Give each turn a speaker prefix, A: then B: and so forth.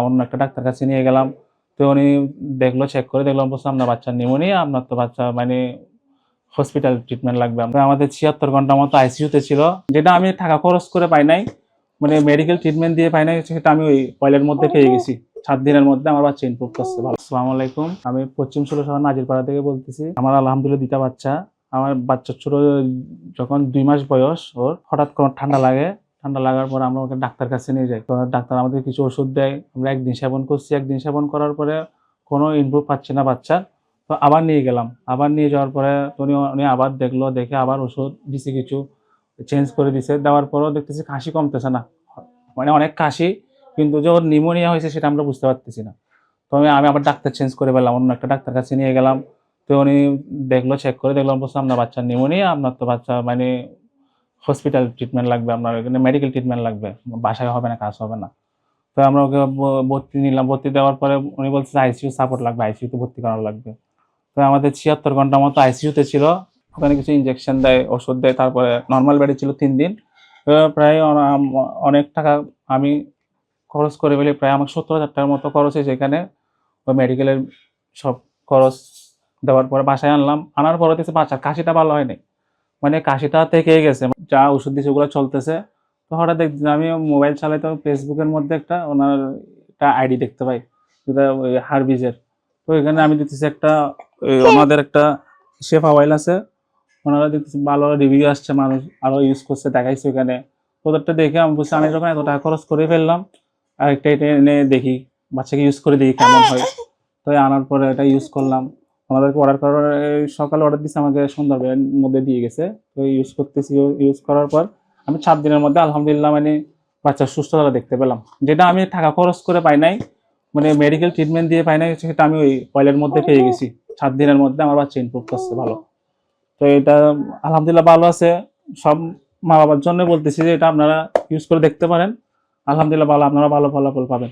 A: অন্য একটা ডাক্তার কাছে নিয়ে গেলাম। তো উনি দেখলো, চেক করে দেখলাম, বলছে আপনার বাচ্চার নিউমোনিয়া, আপনার তো বাচ্চা মানে হসপিটাল ট্রিটমেন্ট লাগবে। আমরা আমাদের ৭৬ ঘন্টা মতো আইসিইউতে ছিল, যেটা আমি টাকা খরচ করে পাই নাই, মানে মেডিকেল ট্রিটমেন্ট দিয়ে পাই নাই, সেটা আমি ওই কয়েলের মধ্যে পেয়ে গেছি। ৭ দিনের মধ্যে আমার বাচ্চা ইমপ্রুভ করছে ভালো। আসসালামু আলাইকুম, আমি পশ্চিম ষোলশহর নাজিরপাড়া থেকে বলতেছি। আমার আলহামদুলিল্লাহ ২টা বাচ্চা। আমার বাচ্চা ছোট, যখন ২ মাস বয়স ওর, হঠাৎ করে ঠান্ডা লাগে। ঠান্ডা লাগার পর আমরা ওকে ডাক্তার কাছে নিয়ে যাই। তো ডাক্তার আমাদের কিছু ওষুধ দেয়, আমরা একদিন সেবন করছি। একদিন সেবন করার পরে কোনো ইমপ্রুভ পাচ্ছে না বাচ্চার। তো আবার নিয়ে গেলাম। আবার নিয়ে যাওয়ার পরে উনি আবার দেখলো, দেখে আবার ওষুধ দিছে, কিছু চেঞ্জ করে দিছে। দেওয়ার পরেও দেখতেছি কাশি কমতেছে না, মানে অনেক কাশি, কিন্তু যে ওর নিউমোনিয়া হয়েছে সেটা আমরা বুঝতে পারতেছি না। তো আমি আবার ডাক্তার চেঞ্জ করে ফেললাম, অন্য একটা ডাক্তার কাছে নিয়ে গেলাম। তো উনি দেখলো, চেক করে দেখলাম, বলছে আপনার বাচ্চার নিউমোনিয়া, আপনার তো বাচ্চা মানে হসপিটাল ট্রিটমেন্ট লাগবে, আপনার এখানে মেডিকেল ট্রিটমেন্ট লাগবে, বাসায় হবে না, কাজ হবে না। তো আমরা ওকে ভর্তি নিলাম। ভর্তি দেওয়ার পরে উনি বলছে আইসিইউ সাপোর্ট লাগবে, আইসিইউতে ভর্তি করানো লাগবে। তো আমাদের ৭৬ ঘন্টা মতো আইসিইউতে ছিল। ওখানে কিছু ইনজেকশন দেয়, ওষুধ দেয়, তারপরে নর্মাল বেডে ছিল ৩ দিন। প্রায় অনেক টাকা আমি খরচ করে ফেলি, প্রায় আমার ৭০,০০০ টাকার মতো খরচ হয়েছে এখানে। ওই মেডিকেলের সব খরচ দেওয়ার পরে বাসায় আনলাম। আনার পরে দেখছি বাচ্চার কাশিটা ভালো হয় নাই, মানে কাশিটা থেকেই গেছে। যা ওষুধ দিয়েছে ওগুলো চলতেছে। তো হঠাৎ দেখছি আমি মোবাইল চালাইতে ফেসবুকের মধ্যে একটা ওনার একটা আইডি দেখতে পাই, যেটা ওই হারবিজের। তো এখানে আমি দেখতেছি একটা ওনাদের একটা শেফা অয়েল আছে, ওনারা দেখতেছি ভালো রিভিউ আসছে, মানুষ আরো ইউজ করছে, দেখাইছে ওখানে। ওদেরটা দেখে আমি বুঝছি, আমি যখন এত টাকা খরচ করে ফেললাম, আরেকটা এটা এনে দেখি, বাচ্চাকে ইউজ করে দেখি কেমন হয়। তো আনার পরে এটা ইউজ করলাম। ওনাদেরকে অর্ডার করার, সকালে অর্ডার দিচ্ছে, আমাকে সন্ধ্যার মধ্যে দিয়ে গেছে। তো ইউজ করতেছি, ইউজ করার পর আমি ৭ দিনের মধ্যে আলহামদুলিল্লাহ মানে বাচ্চার সুস্থতা দেখতে পেলাম, যেটা আমি টাকা খরচ করে পাই নাই, মানে মেডিকেল ট্রিটমেন্ট দিয়ে পাই নাই, সেটা আমি ওই কয়েলের মধ্যে পেয়ে গেছি। ৭ দিনের মধ্যে আমার বাচ্চা ইমপ্রুভ করছে ভালো। তো এটা আলহামদুলিল্লাহ ভালো আছে। সব মা বাবার জন্য বলতেছি যে এটা আপনারা ইউজ করে দেখতে পারেন। আলহামদুলিল্লাহ ভালো, আপনারা ভালো ফলাফল পাবেন।